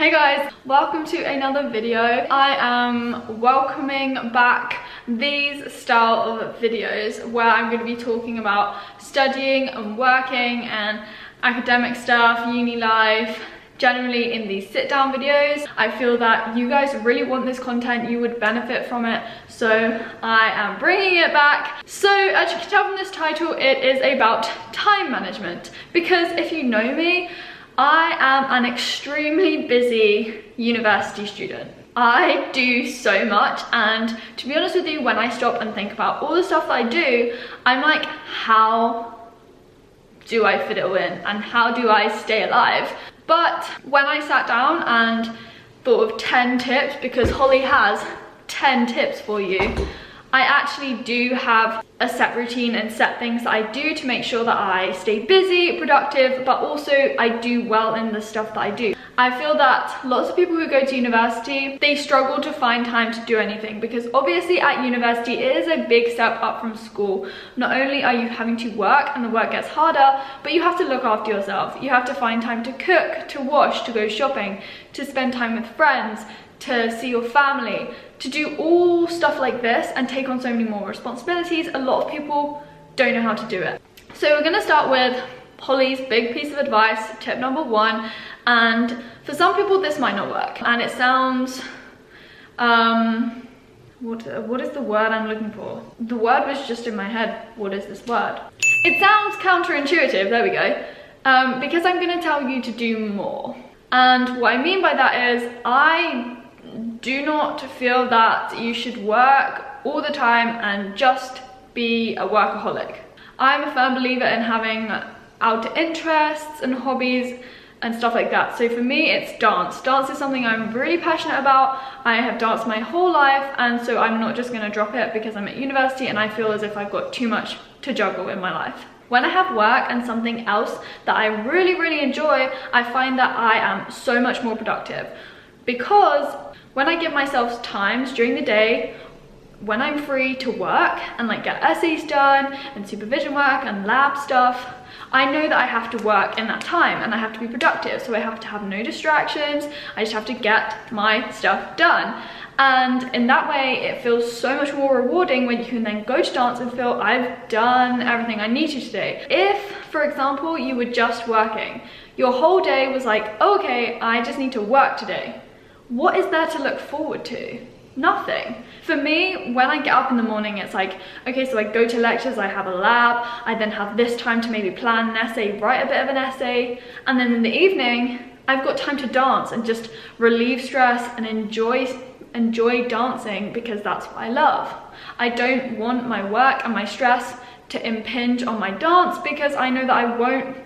Hey guys, welcome to another video. I am welcoming back these style of videos where I'm going to be talking about studying and working and academic stuff, uni life, generally in these sit down videos. I feel that you guys really want this content, you would benefit from it, so I am bringing it back. So as you can tell from this title, it is about time management, because if you know me, I am an extremely busy university student. I do so much, and to be honest with you, when I stop and think about all the stuff that I do, I'm like, how do I fit it all in and how do I stay alive? But when I sat down and thought of 10 tips, because Holly has 10 tips for you, I actually do have a set routine and set things that I do to make sure that I stay busy, productive, but also I do well in the stuff that I do. I feel that lots of people who go to university, they struggle to find time to do anything, because obviously at university it is a big step up from school. Not only are you having to work and the work gets harder, but you have to look after yourself. You have to find time to cook, to wash, to go shopping, to spend time with friends, to see your family, to do all stuff like this and take on so many more responsibilities. A lot of people don't know how to do it. So we're gonna start with Holly's big piece of advice, tip number 1. And for some people this might not work. And it sounds, what is the word I'm looking for? The word was just in my head. What is this word? It sounds counterintuitive, there we go. Because I'm gonna tell you to do more. And what I mean by that is, I do not feel that you should work all the time and just be a workaholic. I'm a firm believer in having outer interests and hobbies and stuff like that. So for me, it's dance. Dance is something I'm really passionate about. I have danced my whole life, and so I'm not just gonna drop it because I'm at university and I feel as if I've got too much to juggle in my life. When I have work and something else that I really enjoy, I find that I am so much more productive, because when I give myself times during the day when I'm free to work and like get essays done and supervision work and lab stuff, I know that I have to work in that time and I have to be productive, so I have to have no distractions. I just have to get my stuff done. And in that way, it feels so much more rewarding when you can then go to dance and feel I've done everything I need to today. If, for example, you were just working, your whole day was like, okay, I just need to work today. What is there to look forward to? Nothing. For me, when I get up in the morning, it's like, okay, so I go to lectures, I have a lab, I then have this time to maybe plan an essay, write a bit of an essay, and then in the evening, I've got time to dance and just relieve stress and enjoy dancing, because that's what I love. I don't want my work and my stress to impinge on my dance, because I know that I won't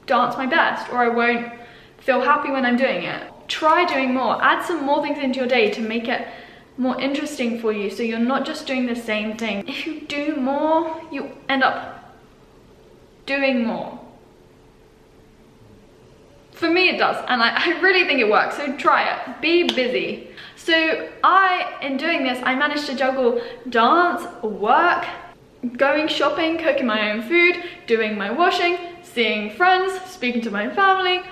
dance my best, or I won't feel happy when I'm doing it. Try doing more. Add some more things into your day to make it more interesting for you, so you're not just doing the same thing. If you do more, you end up doing more. For me it does, and I really think it works, so try it. Be busy. So in doing this, I managed to juggle dance, work, going shopping, cooking my own food, doing my washing, seeing friends, speaking to my family,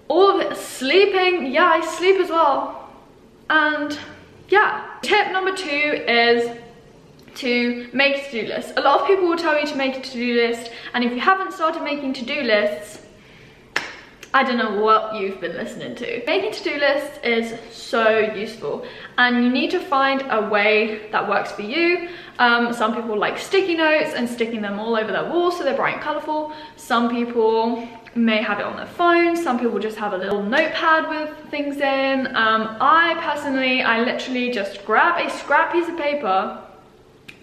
all of it, sleeping. Yeah, I sleep as well. And yeah. Tip number 2 is to make a to-do list. A lot of people will tell you to make a to-do list, and if you haven't started making to-do lists, I don't know what you've been listening to. Making to-do lists is so useful, and you need to find a way that works for you. Some people like sticky notes and sticking them all over their walls so they're bright and colourful. Some people may have it on their phone. Some people just have a little notepad with things in. I literally just grab a scrap piece of paper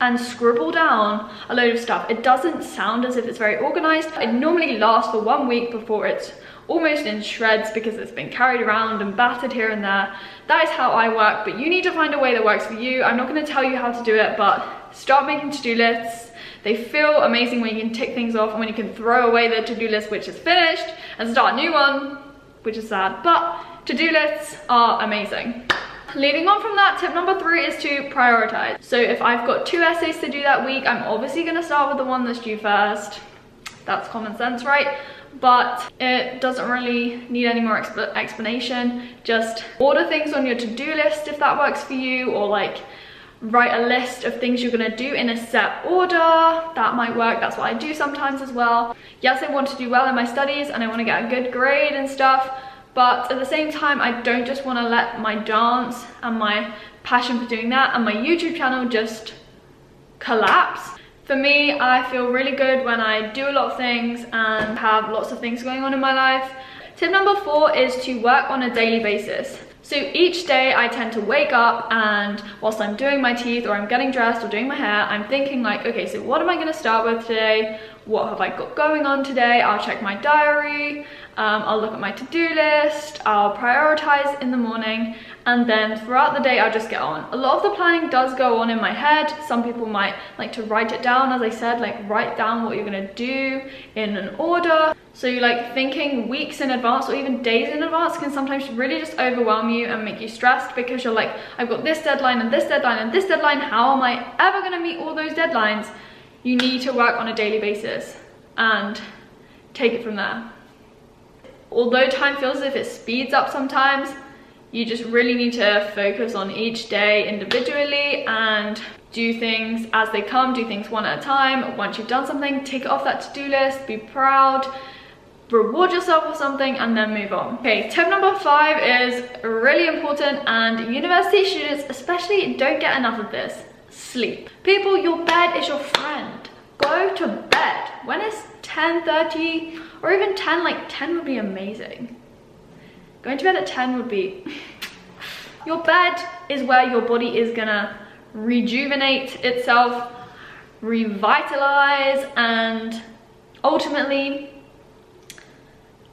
and scribble down a load of stuff. It doesn't sound as if it's very organized. It normally lasts for 1 week before it's almost in shreds because it's been carried around and battered here and there. That is how I work, but you need to find a way that works for you. I'm not going to tell you how to do it, but start making to-do lists. They feel amazing when you can tick things off and when you can throw away the to-do list which is finished and start a new one, which is sad, but to-do lists are amazing. Leading on from that, tip number 3 is to prioritize. So if I've got 2 essays to do that week, I'm obviously going to start with the one that's due first. That's common sense, right? but it doesn't really need any more explanation. Just order things on your to-do list if that works for you, or like write a list of things you're gonna do in a set order. That might work. That's what I do sometimes as well. Yes, I want to do well in my studies and I want to get a good grade and stuff, but at the same time, I don't just want to let my dance and my passion for doing that and my YouTube channel just collapse. For me, I feel really good when I do a lot of things and have lots of things going on in my life. Tip number 4 is to work on a daily basis. So each day I tend to wake up, and whilst I'm doing my teeth or I'm getting dressed or doing my hair, I'm thinking like, okay, so what am I going to start with today? What have I got going on today? I'll check my diary, I'll look at my to-do list, I'll prioritize in the morning, and then throughout the day I'll just get on. A lot of the planning does go on in my head. Some people might like to write it down, as I said, like write down what you're going to do in an order. So you like thinking weeks in advance or even days in advance can sometimes really just overwhelm you and make you stressed, because you're like, I've got this deadline and this deadline and this deadline. How am I ever going to meet all those deadlines? You need to work on a daily basis and take it from there. Although time feels as if it speeds up sometimes, you just really need to focus on each day individually and do things as they come, do things one at a time. Once you've done something, take it off that to-do list, be proud, reward yourself with something, and then move on. Okay, tip number 5 is really important, and university students especially don't get enough of this. Sleep. People, your bed is your friend. Go to bed. When it's 10:30 or even 10, like 10 would be amazing. Going to bed at 10 would be... Your bed is where your body is gonna rejuvenate itself, revitalize, and ultimately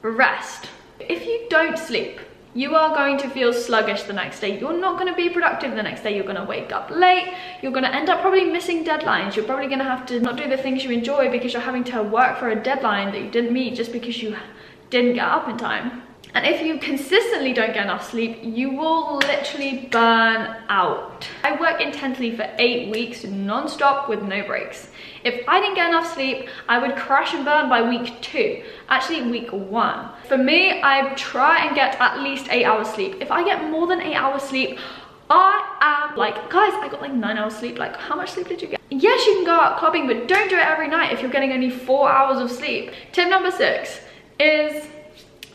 rest. If you don't sleep, you are going to feel sluggish the next day. You're not going to be productive the next day. You're going to wake up late. You're going to end up probably missing deadlines. You're probably going to have to not do the things you enjoy because you're having to work for a deadline that you didn't meet just because you didn't get up in time. And if you consistently don't get enough sleep, you will literally burn out. I work intensely for 8 weeks non-stop with no breaks. If I didn't get enough sleep, I would crash and burn by week 2, actually week 1. For me, I try and get at least 8 hours sleep. If I get more than 8 hours sleep, I am like, guys, I got like 9 hours sleep. Like, how much sleep did you get? Yes, you can go out clubbing, but don't do it every night if you're getting only 4 hours of sleep. Tip number 6 is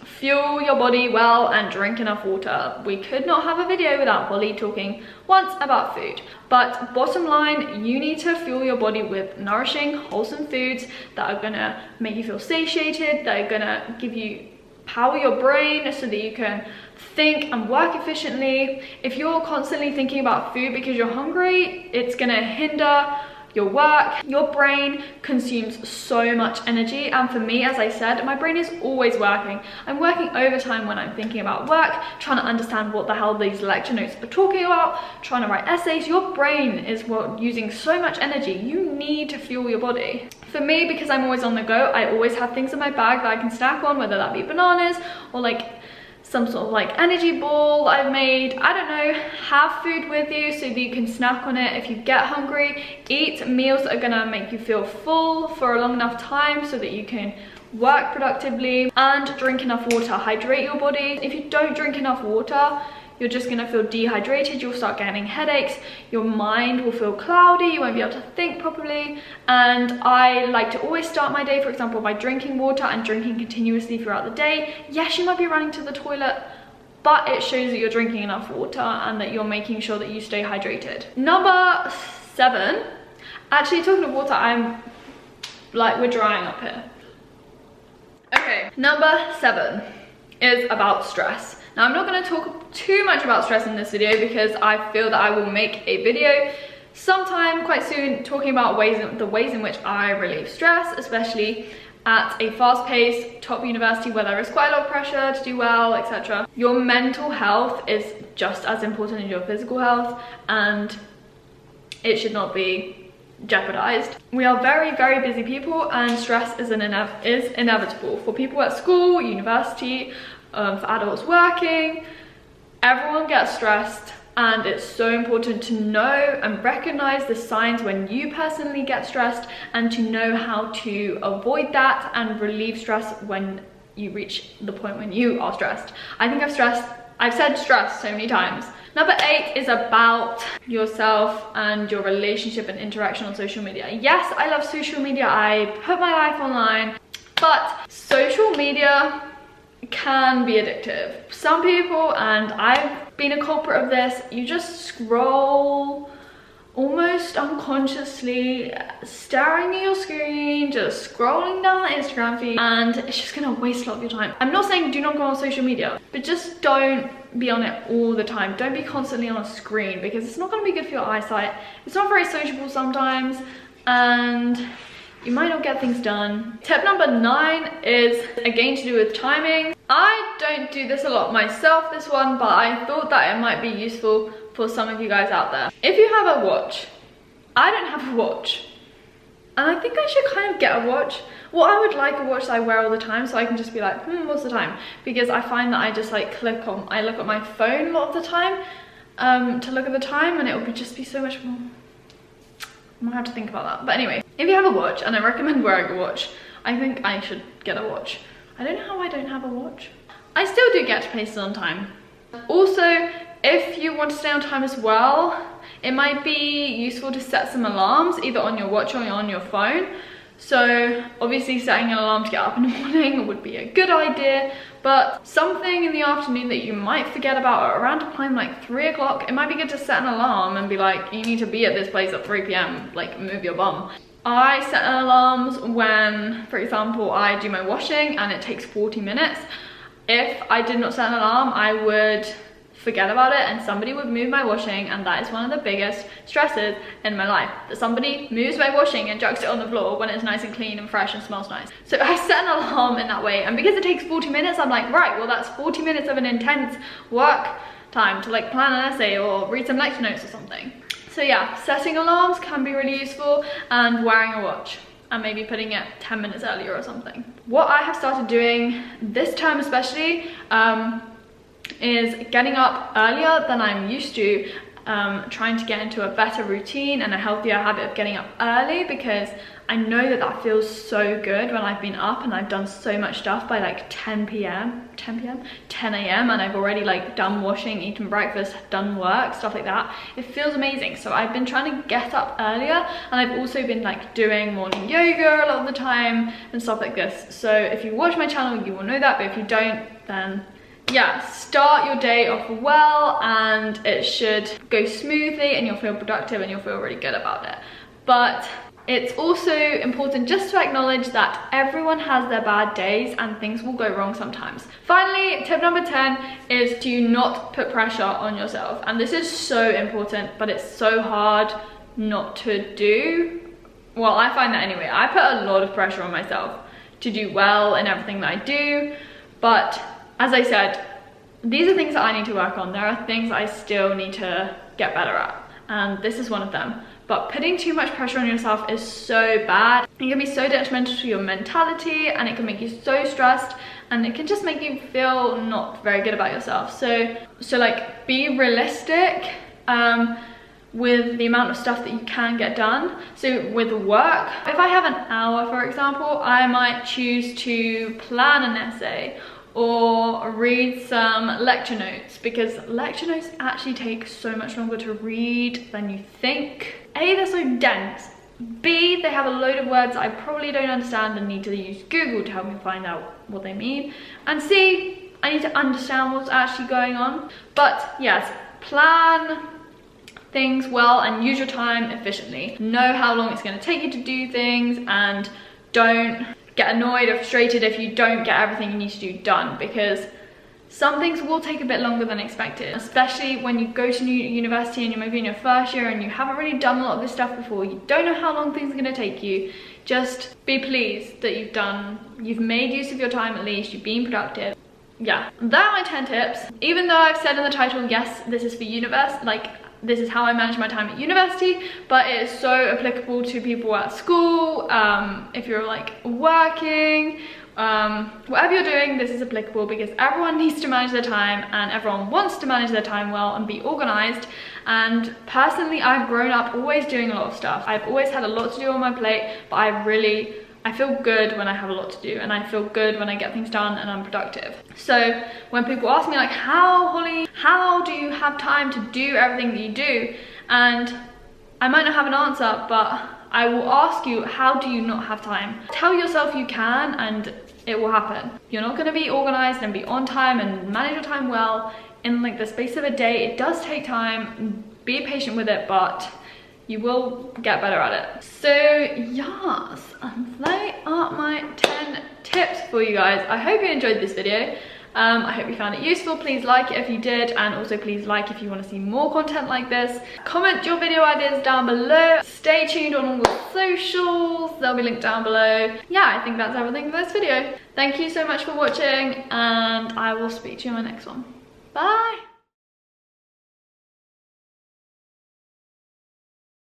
fuel your body well and drink enough water. We could not have a video without Holly talking once about food. But bottom line, you need to fuel your body with nourishing, wholesome foods that are gonna make you feel satiated, that are gonna give you power your brain so that you can think and work efficiently. If you're constantly thinking about food because you're hungry, it's gonna hinder your work. Your brain consumes so much energy, and for me, as I said, my brain is always working. I'm working overtime when I'm thinking about work, trying to understand what the hell these lecture notes are talking about, trying to write essays. Your brain is using so much energy. You need to fuel your body. For me, because I'm always on the go, I always have things in my bag that I can snack on, whether that be bananas or like some sort of like energy ball I've made. I don't know, have food with you so that you can snack on it if you get hungry. Eat meals that are gonna make you feel full for a long enough time so that you can work productively, and drink enough water. Hydrate your body. If you don't drink enough water, you're just gonna feel dehydrated, you'll start getting headaches, your mind will feel cloudy, you won't be able to think properly. And I like to always start my day, for example, by drinking water and drinking continuously throughout the day. Yes, you might be running to the toilet, but it shows that you're drinking enough water and that you're making sure that you stay hydrated. Number 7, actually talking of water, I'm like, we're drying up here. Okay, number 7 is about stress. Now, I'm not going to talk too much about stress in this video because I feel that I will make a video sometime quite soon talking about the ways in which I relieve stress, especially at a fast-paced top university where there is quite a lot of pressure to do well, etc. Your mental health is just as important as your physical health, and it should not be jeopardized. We are very, very busy people, and stress is inevitable for people at school, university, for adults working. Everyone gets stressed and it's so important to know and recognize the signs when you personally get stressed, and to know how to avoid that and relieve stress when you reach the point when you are stressed. I think I've said stress so many times. Number 8 is about yourself and your relationship and interaction on social media. Yes, I love social media. I put my life online, but social media can be addictive. Some people, and I've been a culprit of this, you just scroll almost unconsciously, staring at your screen, just scrolling down the Instagram feed, and it's just gonna waste a lot of your time. I'm not saying do not go on social media, but just don't be on it all the time. Don't be constantly on a screen, because it's not gonna be good for your eyesight. It's not very sociable sometimes, and you might not get things done. Tip number 9 is again to do with timing. I don't do this a lot myself, this one, but I thought that it might be useful for some of you guys out there. If you have a watch, I don't have a watch, and I think I should kind of get a watch. Well, I would like a watch that I wear all the time, so I can just be like, what's the time? Because I find that I just like I look at my phone a lot of the time to look at the time, and it would just be so much more. I might have to think about that. But anyway, if you have a watch, and I recommend wearing a watch, I think I should get a watch. I don't know how I don't have a watch. I still do get to places on time. Also, if you want to stay on time as well, it might be useful to set some alarms, either on your watch or on your phone. So obviously setting an alarm to get up in the morning would be a good idea, but something in the afternoon that you might forget about at a random time, like 3 o'clock, it might be good to set an alarm and be like, you need to be at this place at 3 p.m, like move your bum. I set alarms when, for example, I do my washing and it takes 40 minutes. If I did not set an alarm, I would forget about it and somebody would move my washing, and that is one of the biggest stresses in my life, that somebody moves my washing and chucks it on the floor when it's nice and clean and fresh and smells nice. So I set an alarm in that way, and because it takes 40 minutes, I'm like, right, well that's 40 minutes of an intense work time to like plan an essay or read some lecture notes or something. So yeah, setting alarms can be really useful, and wearing a watch, and maybe putting it 10 minutes earlier or something. What I have started doing this term especially, is getting up earlier than I'm used to, trying to get into a better routine and a healthier habit of getting up early, because I know that that feels so good when I've been up and I've done so much stuff by like 10 a.m, and I've already like done washing, eaten breakfast, done work, stuff like that. It feels amazing. So I've been trying to get up earlier, and I've also been like doing morning yoga a lot of the time and stuff like this. So if you watch my channel, you will know that, but if you don't, then yeah, start your day off well, and it should go smoothly and you'll feel productive and you'll feel really good about it. But it's also important just to acknowledge that everyone has their bad days and things will go wrong sometimes. Finally, tip number 10 is to not put pressure on yourself. And this is so important, but it's so hard not to do. Well, I find that anyway. I put a lot of pressure on myself to do well in everything that I do, but as I said, these are things that I need to work on. There are things I still need to get better at, and this is one of them. But putting too much pressure on yourself is so bad. It can be so detrimental to your mentality, and it can make you so stressed, and it can just make you feel not very good about yourself. So like, be realistic with the amount of stuff that you can get done. So with work, if I have an hour, for example, I might choose to plan an essay or read some lecture notes, because lecture notes actually take so much longer to read than you think. A, they're so dense. B, they have a load of words I probably don't understand and need to use Google to help me find out what they mean. And C, I need to understand what's actually going on. But yes, plan things well and use your time efficiently. Know how long it's going to take you to do things, and don't get annoyed or frustrated if you don't get everything you need to do done, because some things will take a bit longer than expected, especially when you go to university and you're maybe in your first year and you haven't really done a lot of this stuff before. You don't know how long things are going to take you. Just be pleased that you've made use of your time, at least you've been productive. Yeah, that are my 10 tips. Even though I've said in the title, yes, this is for university, like this is how I manage my time at university, but it is so applicable to people at school, if you're like working, whatever you're doing, this is applicable because everyone needs to manage their time and everyone wants to manage their time well and be organized. And personally, I've grown up always doing a lot of stuff. I've always had a lot to do on my plate, but I feel good when I have a lot to do, and I feel good when I get things done and I'm productive. So when people ask me like, Holly, how do you have time to do everything that you do? And I might not have an answer, but I will ask you, how do you not have time? Tell yourself you can and it will happen. You're not gonna be organized and be on time and manage your time well in like the space of a day. It does take time, be patient with it, but you will get better at it. So yes, they are my 10 tips for you guys. I hope you enjoyed this video. I hope you found it useful. Please like it if you did, and also please like if you want to see more content like this. Comment your video ideas down below. Stay tuned on all the socials, they'll be linked down below. Yeah, I think that's everything for this video. Thank you so much for watching, and I will speak to you in my next one. Bye.